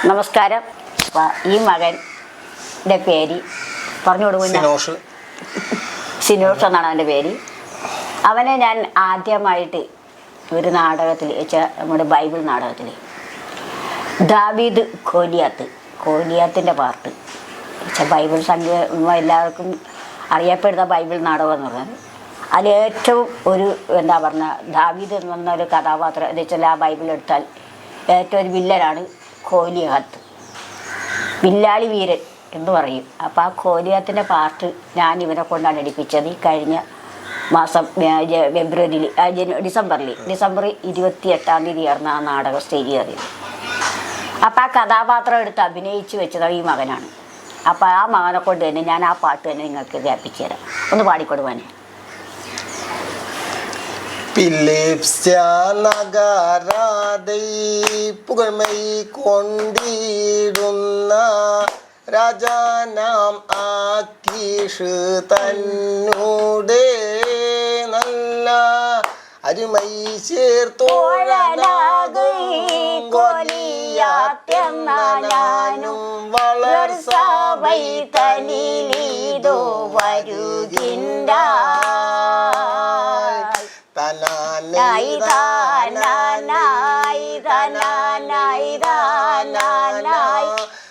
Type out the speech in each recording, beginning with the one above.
നമസ്കാരം. ഈ മകൻ്റെ പേര് പറഞ്ഞു കൊടുക്കുന്ന സിനോഷ് എന്നാണ് അവൻ്റെ പേര്. അവനെ ഞാൻ ആദ്യമായിട്ട് ഒരു നാടകത്തിൽ നമ്മുടെ ബൈബിൾ നാടകത്തിൽ ദാവീദ് ഗോലിയാത്തിൻ്റെ പാർട്ട് ബൈബിൾ സംഗീതം എല്ലാവർക്കും അറിയപ്പെടുന്ന ബൈബിൾ നാടകം എന്ന് പറഞ്ഞാൽ അതിലേറ്റവും ഒരു എന്താ പറഞ്ഞ ദാവീദ് എന്ന് പറഞ്ഞ ഒരു കഥാപാത്രം എന്ന് വെച്ചാൽ ആ ബൈബിൾ എടുത്താൽ ഏറ്റവും ഒരു വില്ലനാണ് ഗോലിയാത്ത്, വില്ലാളി വീരൻ എന്ന് പറയും. അപ്പോൾ ആ ഗോലിയാത്തിൻ്റെ പാർട്ട് ഞാൻ ഇവനെ കൊണ്ടാണ് എടുപ്പിച്ചത്. ഈ കഴിഞ്ഞ മാസം ഫെബ്രുവരിയിൽ ഡിസംബർ 28 ആയിരുന്ന ആ നാടകം സ്റ്റേജ് കയറിയത്. അപ്പോൾ ആ കഥാപാത്രം എടുത്ത് അഭിനയിച്ച് വെച്ചത് ഈ മകനാണ്. അപ്പോൾ ആ മകനെ കൊണ്ട് തന്നെ ഞാൻ ആ പാട്ട് തന്നെ നിങ്ങൾക്ക് കേൾപ്പിച്ചു തരാം. ഒന്ന് പാടിക്കൊടുവാനേ. പുകഴ്മൈ കൊണ്ടിടുന്ന രാജാനാം ആക്കീഷ് തന്നൂടെ നല്ല അരുമൈ ചേർത്തോളനാകും വളർസവൈ തനിലീതോ വരുകിன்ற തനാനൈ തനാനൈ തനാനൈ തനാനൈ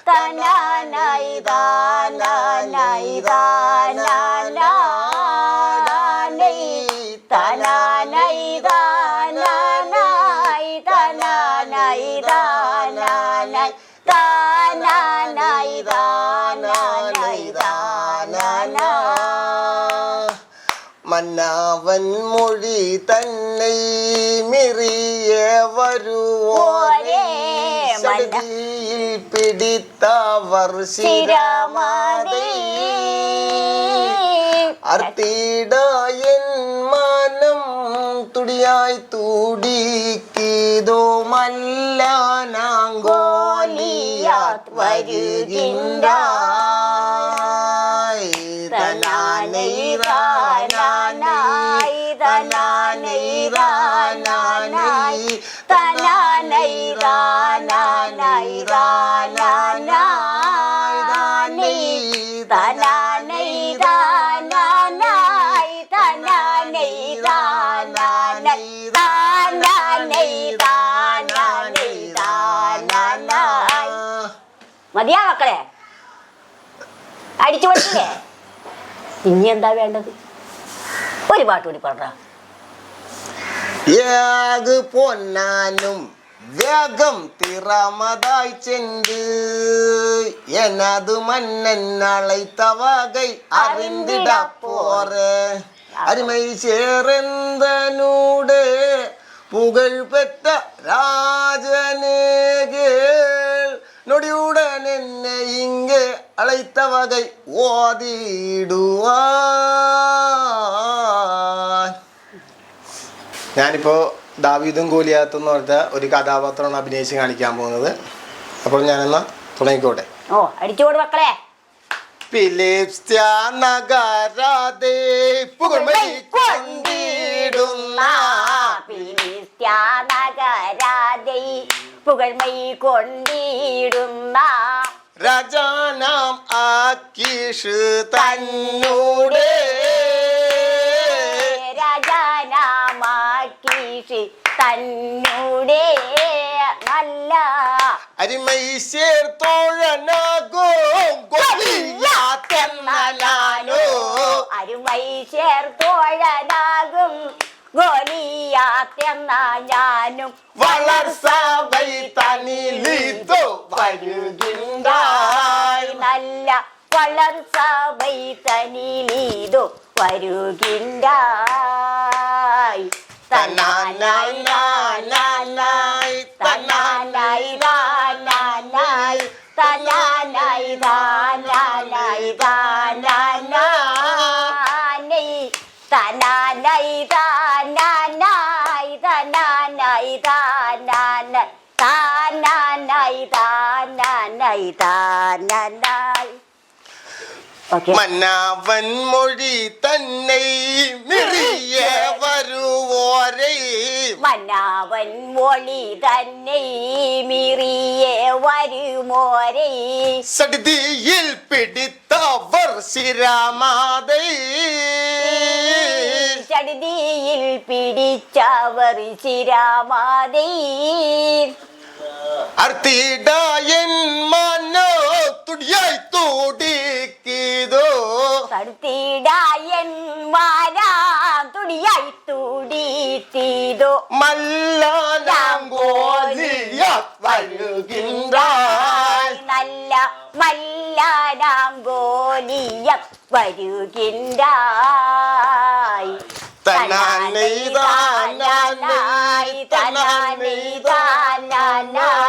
തനാനൈ തനാനൈ തനാനൈ തനാനൈ തനാനൈ തനാനൈ തനാനൈ തനാനൈ തനാനൈ തനാനൈ മന്നാവൻ മൊഴി തന്നെ മിറിയ വരുവോരേ ശക്തിയിൽ പിടിത്തവർ ശിരമതി അർത്തിടയൻ മനം തുടിയായി തുടിക്കിതോ മല്ലാനാങ്കോലിയാത് വരുകിன்ற തനാനൈ തനാനൈ തനാനൈ തനാനൈ തനാനൈ തനാനൈ തനാനൈ തനാനൈ തനാനൈ തനാനൈ തനാനൈ തനാനൈ തനാനൈ. മതിയാ മക്കളെ, അടിച്ചു പഠിച്ചില്ലേ? ഇനി എന്താ വേണ്ടത്? ഒരു പാട്ട് കൂടി പാടാ. പൊന്നാനും വേഗം திறமதாய் சென்று எனது மன்னன் அழைத்தவகை அறிந்திட போற அருமை சேர்ந்தனூடு புகழ் பெற்ற ராஜனேகேள் நொடியுடன் என்னை இங்கே அழைத்த வகை ഓതിടുവാൻ. ഞാനിപ്പോൾ ദാവീദും ഗോലിയാത്തും എന്ന് പറഞ്ഞ ഒരു കഥാപാത്രമാണ് അഭിനയിച്ച് കാണിക്കാൻ പോകുന്നത്. അപ്പോൾ ഞാനെന്നാ തുടങ്ങിക്കോട്ടെ. ഓ, അടിച്ചോട് മക്കളെ. ഫിലിസ്ത്യാനഗരതെ പുകഴ്മൈ കൊണ്ടിടുന്ന ഫിലിസ്ത്യാനഗരതെ പുകഴ്മൈ കൊണ്ടിടുന്ന രാജാനാം ആക്കീഷ് തന്നൂടെ രാജാനാം ആക്കീഷ് തന്നൂടെ നല്ല അരുമൈ ചേർത്തോഴനാകും ഗോലിയാത്തെന്നലാലോ അരുമൈ ചേർത്തോഴനാകും ഗോലിയാത്തെന്ന ഞാനും വളർസവൈ തനിലീതോ വരുകിன்ற നല്ല വളർസവൈ തനിലീതോ വരുകിன்ற തനാനൈ തനാനൈ തനാനൈ തനാനൈ തനാനൈ തനാനൈ തനാനൈ തനാനൈ തനാനൈ തനാനൈ തനാനൈ തനാനൈ തനാനൈ തനാനൈ ഓക്കെ. മന്നാവൻ മൊഴി തന്നെ മിറിയെ വരുവോരേ, മന്നാവൻ മൊഴി തന്നെ മിറിയെ വരുമോരേ, സടിതിയിൽ പിടിത്തവർ ശിരാമാതേ, ചടിതിയിൽ പിടിച്ചവർ ശിരാമാതേ, അർത്തിടായൻ മനോ തുടിയായി തുടിക്കിതോ, തടുത്തിടായൻ മാരാ തുടിയായി തുടിത്തിതോ, മല്ലാനാങ്കോലിയ വരുകിன்றாய், നല്ല മല്ലാനാങ്കോലിയ വരുകിன்றாய், തനാനൈ താനാനൈ തനാനൈ താനാനൈ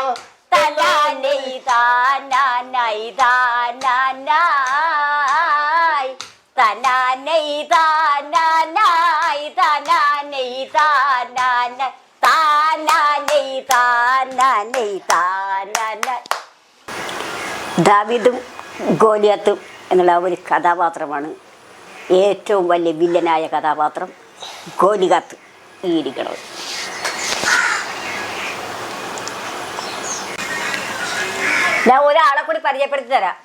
തനാനൈ താനാനൈ താനാനൈ, തനാനൈ താനാനൈ താനാനൈ താനാനൈ, താനാനൈ താനാനൈ താനാനൈ. ദാവീദും ഗോലിയത്തും എന്നുള്ള ഒരു കഥാപാത്രമാണ് ഏറ്റവും വലിയ വില്ലനായ കഥാപാത്രം ഗോലിയാത്ത് ഈ ഇരിക്കുന്നത്. ഞാൻ ഒരാളെ കൂടി പരിചയപ്പെടുത്തി തരാം.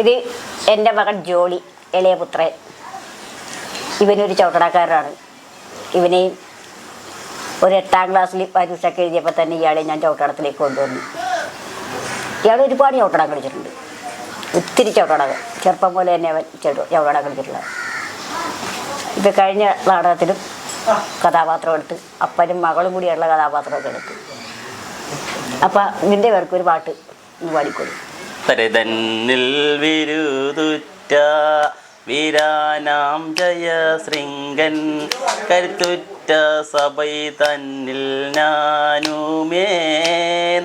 ഇത് എൻ്റെ മകൻ ജോളി, ഇളയ പുത്രൻ. ഇവനൊരു ചവിട്ടടക്കാരനാണ്. ഇവനെയും ഒരു 8ാം ക്ലാസ്സിൽ പരീക്ഷയൊക്കെ എഴുതിയപ്പോൾ തന്നെ ഇയാളെ ഞാൻ ചവിട്ടടത്തിലേക്ക് കൊണ്ടുവന്നു. ഇയാൾ ഒരുപാട് ചവിട്ടട കളിച്ചിട്ടുണ്ട്, ഒത്തിരി ചവിട്ടട. ചെറുപ്പം പോലെ തന്നെ അവൻ ചവിട്ടട കളിച്ചിട്ടുള്ളത്. ഇപ്പം കഴിഞ്ഞ നാടകത്തിലും കഥാപാത്രം എടുത്ത്, അപ്പനും മകളും കൂടിയുള്ള കഥാപാത്രമൊക്കെ എടുത്ത്. അപ്പം നിൻ്റെ പേർക്ക് ഒരു പാട്ട് ഒന്ന് പാടിക്കൊള്ളു. തന്നിൽ വിരുതുറ്റ വീരാനാം ജയശൃംഗൻ, കരുത്തുറ്റ സഭൈ തന്നിൽ ഞാനുമേ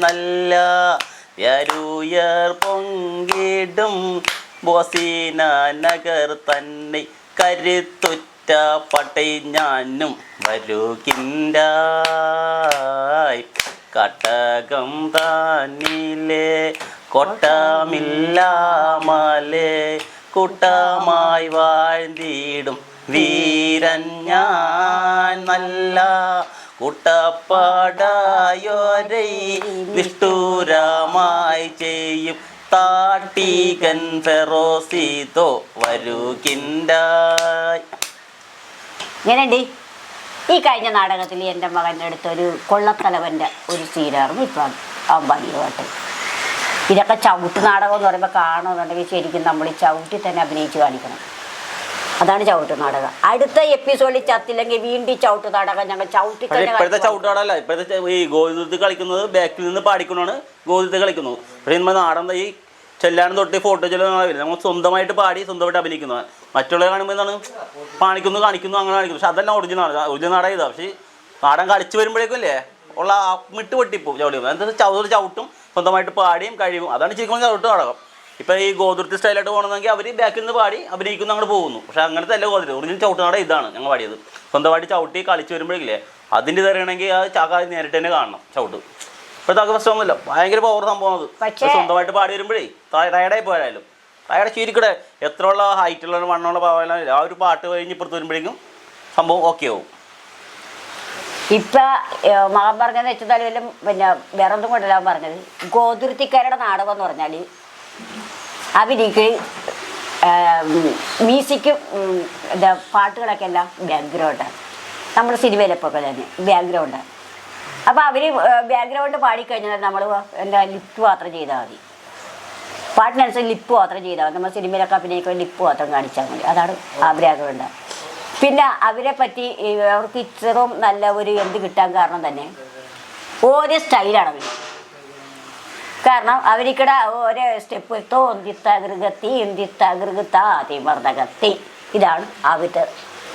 നല്ല യരുയർ പൊങ്കിടും ബോസീന നഗർ തന്നെ, കരുത്തുറ്റ പട്ടൈ ഞാനും വരുകിൻറായ്, കട്ടകം താനിലെ കൊട്ടമില്ലാമലെ കൂട്ടമായി വാഴ്ന്നിടും വീരൻ ഞാൻ നല്ല കൂട്ടപ്പാടായോരൈ നിഷ്ഠൂരമായി ചെയ്യും താട്ടീകൻ ഫെറോസിതോ വരുകിൻറായ്. ഇങ്ങനെയുണ്ട്. ഈ കഴിഞ്ഞ നാടകത്തിൽ എൻ്റെ മകൻ്റെ അടുത്തൊരു കൊള്ളത്തലവൻ്റെ ഒരു സീനായിരുന്നു ഇപ്പം അവൻ പാടിയ പാട്ട്. ഇതൊക്കെ ചവിട്ട് നാടകം എന്ന് പറയുമ്പോൾ കാണുമെന്നുണ്ടെങ്കിൽ ശരിക്കും നമ്മൾ ഈ ചവിട്ടി തന്നെ അഭിനയിച്ച് കാണിക്കണം. അതാണ് ചവിട്ട് നാടകം. അടുത്ത എപ്പിസോഡിൽ ചത്തില്ലെങ്കിൽ വീണ്ടും ചവിട്ട് നാടകം ഞങ്ങൾ ചവിട്ടി തന്നെ. ഇപ്പോഴത്തെ ചവിട്ട് നാടകമല്ല, ഇപ്പോഴത്തെ ഈ ഗോതിരത്തിൽ കളിക്കുന്നത് ബാക്കിൽ നിന്ന് പാടിക്കൊണ്ടാണ് ഗോതിരത്തിൽ കളിക്കുന്നത്. പക്ഷേ നമ്മൾ നാടൻ ഈ ചെല്ലാനും തൊട്ട് ഫോട്ടോ ചെല്ലുന്നില്ല, നമ്മൾ സ്വന്തമായിട്ട് പാടി സ്വന്തമായിട്ട് അഭിനയിക്കുന്നതാണ്. മറ്റുള്ളവർ കാണുമ്പോൾ എന്താണ് കാണിക്കുന്നു അങ്ങനെ കാണിക്കുന്നു. പക്ഷെ അതല്ല ഒറിജിനൽ നാടകം ഇതാണ്. പക്ഷേ നാടൻ കളിച്ച് വരുമ്പോഴേക്കും അല്ലേ ഉള്ള മിട്ട് പൊട്ടിപ്പോവും ചവിട്ടി. എന്താ ചവിട്ടും സ്വന്തമായിട്ട് പാടിയും കഴിവും. അതാണ് ശരിക്കും ചവിട്ട് നാടകം. ഇപ്പം ഈ ഗോതിരത്തിൽ സ്റ്റൈലായിട്ട് പോകണമെന്നെങ്കിൽ അവർ ബാക്കിൽ നിന്ന് പാടി അഭിനയിക്കുന്നു, അങ്ങോട്ട് പോകുന്നു. പക്ഷെ അങ്ങനത്തെ അല്ല ഗോതിരം. ഒറിജിനൽ ചവിട്ട് നാടകം ഇതാണ് ഞങ്ങൾ പാടിയത്. സ്വന്തമായിട്ട് ചവിട്ടി കളിച്ച് വരുമ്പോഴേക്കില്ലേ അതിൻ്റെ ഇതറിയണമെങ്കിൽ ആ ചാക്ക നേരിട്ട് തന്നെ കാണണം ചവിട്ട്. ഇപ്പോഴത്തെ പ്രശ്നമൊന്നുമില്ല, ഭയങ്കര പവർ സംഭവം അത്. സ്വന്തമായിട്ട് പാടി വരുമ്പോഴേ ടയർഡായി പോയാലും ടയർഡ് ചുരുക്കടെ എത്ര ഉള്ള ഹൈറ്റുള്ള വണ്ണമുള്ള പാവാലും ആ ഒരു പാട്ട് കഴിഞ്ഞ് ഇപ്പുറത്ത് വരുമ്പോഴേക്കും സംഭവം ഓക്കെ ആവും. ഇപ്പം മകൻ പറഞ്ഞതെന്ന് വെച്ചാൽ വല്ലതും പിന്നെ വേറൊന്നും കൊണ്ടല്ല പറഞ്ഞത്. ഗോതുരുത്തിക്കാരുടെ നാടകം എന്ന് പറഞ്ഞാൽ അവർക്ക് മ്യൂസിക്കും എന്താ പാട്ടുകളൊക്കെ എല്ലാം ബാക്ക്ഗ്രൗണ്ടാണ്. നമ്മുടെ സിനിമയിലെപ്പൊക്കെ തന്നെ ബാക്ക്ഗ്രൗണ്ടാണ്. അപ്പോൾ അവർ ബാക്ക്ഗ്രൗണ്ട് പാടിക്കഴിഞ്ഞാൽ നമ്മൾ എന്താ ലിപ്പ് മാത്രം ചെയ്താൽ മതി. പാട്ടിനനുസരിച്ച് ലിപ്പ് മാത്രം ചെയ്താൽ മതി. നമ്മൾ സിനിമയിലൊക്കെ അഭിനയിക്കുന്ന ലിപ്പ് മാത്രം കാണിച്ചാൽ മതി. അതാണ് ആ ബാക്ക്ഗ്രൗണ്ട്. പിന്നെ അവരെ പറ്റി അവർക്ക് ഇത്രയും നല്ല ഒരു എന്ത് കിട്ടാൻ കാരണം തന്നെ ഓരോ സ്റ്റൈലാണ് അവർ. കാരണം അവർക്കിടെ ഓരോ സ്റ്റെപ്പ് തോന്തിത്തകൃകത്തി മർദ്ദകത്തി, ഇതാണ്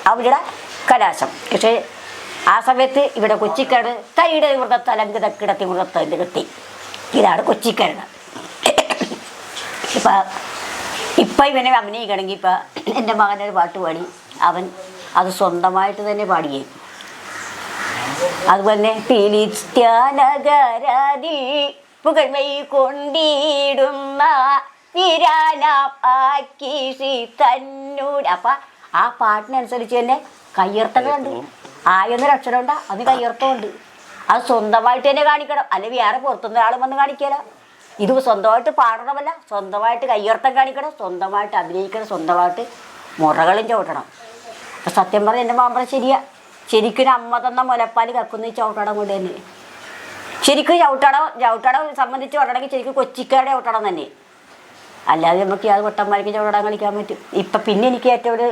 അവരുടെ കലാശം. പക്ഷേ ആ സമയത്ത് ഇവിടെ കൊച്ചിക്കാട് തൈയുടെ വൃതത്തലങ്ക് തക്കിടത്തി വൃതത്തൻ്റെ കെട്ടി, ഇതാണ് കൊച്ചിക്കാരന്. ഇപ്പം ഇവനെ അഭിനയിക്കണമെങ്കിൽ ഇപ്പം എൻ്റെ മകനൊരു പാട്ട് പാടി അവൻ അത് സ്വന്തമായിട്ട് തന്നെ പാടിയേ. അതുപോലെ ഫിലിസ്ത്യാനഗരതിൽ പുകഴ്മൈ കൊണ്ടിടുന്ന വീരാനാം ആക്കി തന്നൂട്. അപ്പം ആ പാട്ടിനനുസരിച്ച് തന്നെ കയ്യർത്ഥങ്ങളുണ്ട്. ആയെന്നൊരു അക്ഷരമുണ്ട്, അത് കയ്യർത്ഥമുണ്ട്. അത് സ്വന്തമായിട്ട് തന്നെ കാണിക്കണം, അല്ലെങ്കിൽ വേറെ പുറത്തുനിന്ന് ഒരാൾ വന്ന് കാണിക്കല. ഇത് സ്വന്തമായിട്ട് പാടണമല്ല, സ്വന്തമായിട്ട് കയ്യർത്ഥം കാണിക്കണം, സ്വന്തമായിട്ട് അഭിനയിക്കണം, സ്വന്തമായിട്ട് മുറകളും ചവിട്ടണം. അപ്പം സത്യം പറഞ്ഞാൽ എൻ്റെ മാമ്പഴം ശരിക്കും അമ്മ തന്ന മുലപ്പാൽ കക്കുന്ന ചവിട്ടടം കൊണ്ട് തന്നെ. ശരിക്കും ചവിട്ടടം സംബന്ധിച്ച് പറയണമെങ്കിൽ ശരിക്കും കൊച്ചിക്കാരുടെ ചവിട്ടടം തന്നെ. അല്ലാതെ നമുക്ക് അത് പൊട്ടന്മാർക്ക് ചവിട്ടടം കളിക്കാൻ പറ്റും. ഇപ്പം പിന്നെ എനിക്ക് ഏറ്റവും ഒരു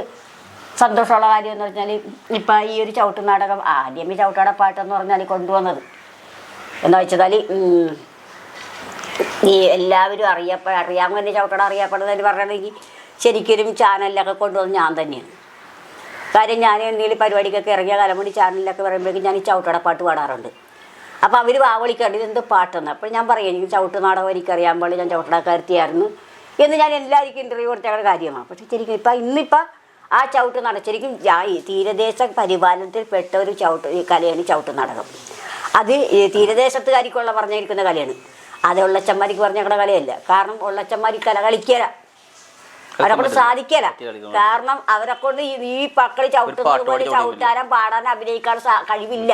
സന്തോഷമുള്ള കാര്യം എന്ന് പറഞ്ഞാൽ ഇപ്പം ഈ ഒരു ചവിട്ട് നാടകം ആദ്യമേ ചവിട്ടട പാട്ടെന്ന് പറഞ്ഞാൽ കൊണ്ടുവന്നത് എന്താ വെച്ചാൽ ഈ എല്ലാവരും അറിയാൻ വേണ്ടി ചവിട്ടട അറിയപ്പെടുന്നതിന് പറയണമെങ്കിൽ ശരിക്കും ചാനലിലൊക്കെ കൊണ്ടുവന്ന് ഞാൻ തന്നെയാണ്. കാര്യം ഞാൻ എന്തെങ്കിലും പരിപാടിക്കൊക്കെ ഇറങ്ങിയ കലമുടി ചാനലിലൊക്കെ പറയുമ്പോഴേക്കും ഞാൻ ഈ ചവിട്ടടപ്പാട്ട് പാടാറുണ്ട്. അപ്പോൾ അവർ വാവളിക്കാണ്ട് ഇതെന്ത് പാട്ടെന്ന്. അപ്പോൾ ഞാൻ പറയും എനിക്ക് ചവിട്ട് നാടകം എനിക്കറിയാൻ പാടില്ല, ഞാൻ ചവിട്ടടക്കാരത്തിയായിരുന്നു എന്ന് ഞാൻ എല്ലാവർക്കും ഇൻ്റർവ്യൂ കൊടുത്ത കാര്യമാണ്. പക്ഷേ ശരിക്കും ഇന്നിപ്പോൾ ആ ചവിട്ട് നാടകം ശരിക്കും തീരദേശ പരിപാലനത്തിൽപ്പെട്ട ഒരു കലയാണ് ചവിട്ട് നാടകം. അത് തീരദേശത്തുകാരിക്കുള്ള പറഞ്ഞിരിക്കുന്ന കലയാണ്. അത് ഉള്ളച്ചന്മാർക്ക് പറഞ്ഞിരിക്കുന്ന കലയല്ല. കാരണം ഉള്ളച്ചന്മാർ കല കളിക്കല, അവരെ കൊണ്ട് സാധിക്കല. കാരണം അവരെ കൊണ്ട് ഈ മക്കളി ചവിട്ടുന്നത് പോലെ ചവിട്ടാനും പാടാനും അഭിനയിക്കാൻ കഴിവില്ല,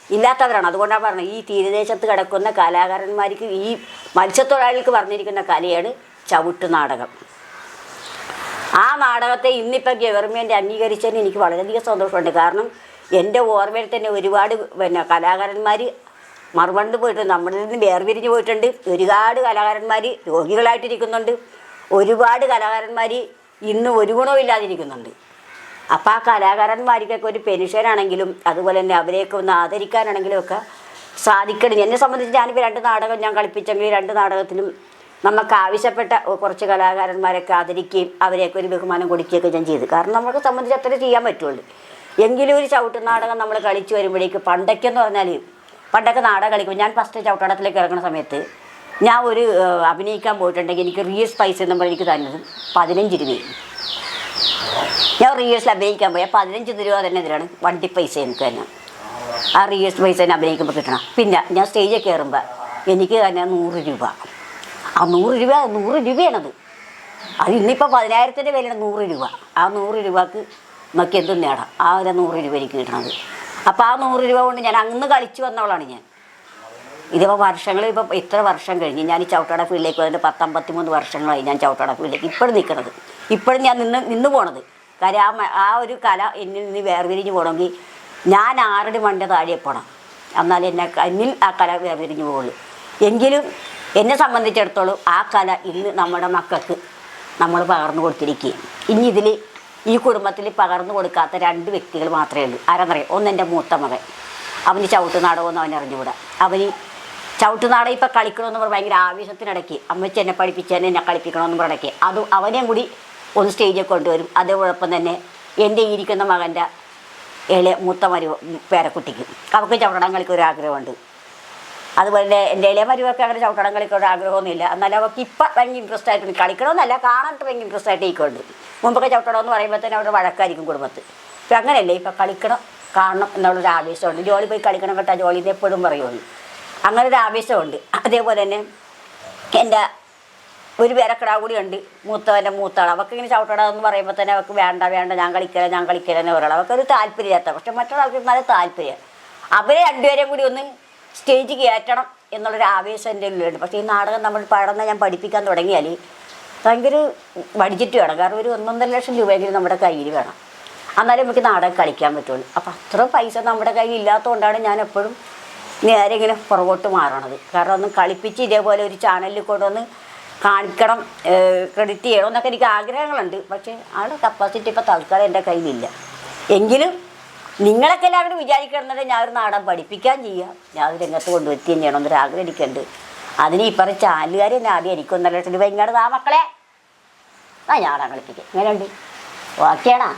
ഇല്ലാത്തവരാണ്. അതുകൊണ്ടാണ് പറഞ്ഞത് ഈ തീരദേശത്ത് കിടക്കുന്ന കലാകാരന്മാർക്ക് ഈ മത്സ്യത്തൊഴിലാളികൾക്ക് പറഞ്ഞിരിക്കുന്ന കലയാണ് ചവിട്ട് നാടകം. ആ നാടകത്തെ ഇന്നിപ്പോൾ ഗവൺമെൻറ് അംഗീകരിച്ചതിന് എനിക്ക് വളരെയധികം സന്തോഷമുണ്ട്. കാരണം എൻ്റെ ഓർമ്മയിൽ തന്നെ ഒരുപാട് കലാകാരന്മാർ മറുപണ്ട് പോയിട്ടുണ്ട്, നമ്മളിൽ നിന്ന് വേർപിരിഞ്ഞ് പോയിട്ടുണ്ട്. ഒരുപാട് കലാകാരന്മാർ രോഗികളായിട്ടിരിക്കുന്നുണ്ട്, ഒരുപാട് കലാകാരന്മാർ ഇന്ന് ഒരു ഗുണവും ഇല്ലാതിരിക്കുന്നുണ്ട്. അപ്പോൾ ആ കലാകാരന്മാർക്കൊക്കെ ഒരു പെൻഷനാണെങ്കിലും അതുപോലെ തന്നെ അവരെയൊക്കെ ഒന്ന് ആദരിക്കാനാണെങ്കിലും ഒക്കെ സാധിക്കണം. എന്നെ സംബന്ധിച്ച് ഞാനിപ്പോൾ 2 നാടകം ഞാൻ കളിപ്പിച്ചെങ്കിൽ 2 നാടകത്തിലും നമുക്ക് ആവശ്യപ്പെട്ട കുറച്ച് കലാകാരന്മാരൊക്കെ ആദരിക്കുകയും അവരെയൊക്കെ ഒരു ബഹുമാനം കൊടുക്കുകയൊക്കെ ഞാൻ ചെയ്തു. കാരണം നമുക്ക് സംബന്ധിച്ച് അത്ര ചെയ്യാൻ പറ്റുള്ളൂ. എങ്കിലും ഒരു ചവിട്ട് നാടകം നമ്മൾ കളിച്ച് വരുമ്പോഴേക്ക് പണ്ടൊക്കെയെന്ന് പറഞ്ഞാൽ പണ്ടൊക്കെ നാടകം കളിക്കുമ്പോൾ ഞാൻ ഫസ്റ്റ് ചവിട്ടടത്തിലേക്ക് ഇറങ്ങുന്ന സമയത്ത് ഞാൻ ഒരു അഭിനയിക്കാൻ പോയിട്ടുണ്ടെങ്കിൽ എനിക്ക് റിയൽസ് പൈസ എന്ന് പറഞ്ഞ് എനിക്ക് തന്നത് 15 രൂപയും. ഞാൻ റിയൽസിൽ അഭിനയിക്കാൻ പോയാൽ 15 രൂപ തന്നെ ഇതിലാണ് വണ്ടി പൈസ എനിക്ക് തന്നെ. ആ റിയൽസ് പൈസ തന്നെ അഭിനയിക്കുമ്പോൾ കിട്ടണം. പിന്നെ ഞാൻ സ്റ്റേജിൽ കയറുമ്പോൾ എനിക്ക് തന്നെ 100 രൂപ. ആ 100 രൂപയാണത്. അത് ഇന്നിപ്പോൾ 10,000-ൻ്റെ വിലയാണ് 100 രൂപ. ആ 100 രൂപക്ക് നമുക്ക് എന്തും നേടാം. ആ ഒരു 100 രൂപ എനിക്ക് കിട്ടണത്. അപ്പോൾ ആ 100 രൂപ കൊണ്ട് ഞാൻ അന്ന് കളിച്ച് വന്നവളാണ് ഞാൻ. ഇതിപ്പോൾ ഇപ്പോൾ ഇത്ര വർഷം കഴിഞ്ഞ് ഞാൻ ഈ ചവിട്ടട ഫീൽഡിലേക്ക് വന്നിട്ട് 53 വർഷങ്ങളായി ഞാൻ ചവിട്ടട ഫീൽഡിലേക്ക് ഇപ്പോഴും നിൽക്കുന്നത്. ഇപ്പോഴും ഞാൻ നിന്ന് പോണത്. കാര്യം ആ ഒരു കല എന്നിൽ നിന്ന് വേർതിരിഞ്ഞ് പോകണമെങ്കിൽ ഞാൻ 6 മണിൻ്റെ താഴെ പോകണം, എന്നാലും എന്നിൽ ആ കല വേർതിരിഞ്ഞ് പോകുള്ളൂ. എങ്കിലും എന്നെ സംബന്ധിച്ചിടത്തോളം ആ കല ഇന്ന് നമ്മുടെ മക്കൾക്ക് നമ്മൾ പകർന്നു കൊടുത്തിരിക്കുകയും ഇനി ഇതിൽ ഈ കുടുംബത്തിൽ പകർന്നു കൊടുക്കാത്ത 2 വ്യക്തികൾ മാത്രമേ ഉള്ളൂ. ആരാന്നറിയാം? ഒന്ന് എൻ്റെ മൂത്ത മകൻ, അവന് ചവിട്ട് നാടകമൊന്നും അവൻ അറിഞ്ഞുകൂടാ. അവന് ചവിട്ട് നാടകം ഇപ്പം കളിക്കണമെന്ന് പറഞ്ഞാൽ ഭയങ്കര ആവേശത്തിനിടയ്ക്ക് അമ്മച്ചി എന്നെ പഠിപ്പിച്ചെന്നെ എന്നെ കളിപ്പിക്കണമെന്ന് പറഞ്ഞിടയ്ക്ക് അത് അവനെയും കൂടി ഒന്ന് സ്റ്റേജിൽ കൊണ്ടുവരും. അതോടൊപ്പം തന്നെ എൻ്റെ ഇരിക്കുന്ന മകൻ്റെ മൂത്ത പേരക്കുട്ടിക്ക് അവർക്ക് ചവിട്ടടം കളിക്കൊരു ആഗ്രഹമുണ്ട്. അതുപോലെ എൻ്റെ ഇളയ മരുവൊക്കെ അങ്ങനെ ചവിട്ടടം കളിക്കൊരു ആഗ്രഹമൊന്നുമില്ല. എന്നാലും അവർക്ക് ഇപ്പം ഭയങ്കര ഇൻട്രസ്റ്റ് ആയിട്ട് കളിക്കണമെന്നല്ല, കാണാനായിട്ട് ഭയങ്കര ഇൻട്രസ്റ്റ് ആയിട്ട് ഇരിക്കുന്നുണ്ട്. മുമ്പൊക്കെ ചവിട്ടണം എന്ന് പറയുമ്പോൾ തന്നെ അവിടെ വഴക്കായിരിക്കും കുടുംബത്തിൽ. ഇപ്പം അങ്ങനെയല്ലേ, ഇപ്പം കളിക്കണം കാണണം എന്നുള്ളൊരു ആവേശമുണ്ട്. ജോലി പോയി കളിക്കണം കേട്ടോ, ജോലിയിൽ എപ്പോഴും പറയുള്ളൂ. അങ്ങനെ ഒരു ആവേശമുണ്ട്. അതേപോലെ തന്നെ എൻ്റെ ഒരു പേരക്കിടാവ് കൂടിയുണ്ട്, മൂത്തവൻ്റെ മൂത്താൾ. അവർക്ക് ഇങ്ങനെ ചവിട്ടണമെന്ന് പറയുമ്പോൾ തന്നെ അവർക്ക് വേണ്ട ഞാൻ കളിക്കില്ലെന്ന് പറയുള്ളൂ. അവർക്കൊരു താല്പര്യമില്ലാത്ത, പക്ഷെ മറ്റുള്ളവർക്ക് നല്ല താല്പര്യം. അവരെ 2 പേരെയും കൂടി ഒന്ന് സ്റ്റേജ് കയറ്റണം എന്നുള്ളൊരു ആവേശം എൻ്റെ ഉള്ളിലുണ്ട്. പക്ഷേ ഈ നാടകം നമ്മൾ ഞാൻ പഠിപ്പിക്കാൻ തുടങ്ങിയാൽ ഭയങ്കര ബഡ്ജറ്റ് വേണം. കാരണം ഒരു 1.5 ലക്ഷം രൂപയെങ്കിലും നമ്മുടെ കയ്യിൽ വേണം, എന്നാലും നമുക്ക് നാടകം കളിക്കാൻ പറ്റുള്ളൂ. അപ്പോൾ അത്ര പൈസ നമ്മുടെ കയ്യിൽ ഇല്ലാത്തതുകൊണ്ടാണ് ഞാൻ എപ്പോഴും നേരെ ഇങ്ങനെ പുറകോട്ട് മാറണത്. കാരണം ഒന്ന് കളിപ്പിച്ച് ഇതേപോലെ ഒരു ചാനലിൽ കൊണ്ടുവന്ന് കാണിക്കണം, ക്രെഡിറ്റ് ചെയ്യണം എന്നൊക്കെ എനിക്ക് ആഗ്രഹങ്ങളുണ്ട്. പക്ഷേ ആളുടെ കപ്പാസിറ്റി ഇപ്പോൾ തൽക്കാലം എൻ്റെ കയ്യിലില്ല. എങ്കിലും നിങ്ങളൊക്കെ എല്ലാവരും വിചാരിക്കണമെന്നുണ്ട് ഞാനൊരു നാടകം പഠിപ്പിക്കാൻ ചെയ്യാം, ഞാൻ രംഗത്ത് കൊണ്ടുവരുത്തുകയും ചെയ്യണം എന്നൊരു ആഗ്രഹം എനിക്കുണ്ട്. അതിന് ഈ പറഞ്ഞ ചാനലുകാർ തന്നെ ആദ്യം എനിക്ക് 1.5 ലക്ഷം രൂപ ഇങ്ങോട്ട് മക്കളെ ഞാനാ കളിപ്പിക്കുക. എങ്ങനെയുണ്ട്? ഓക്കെയാണോ?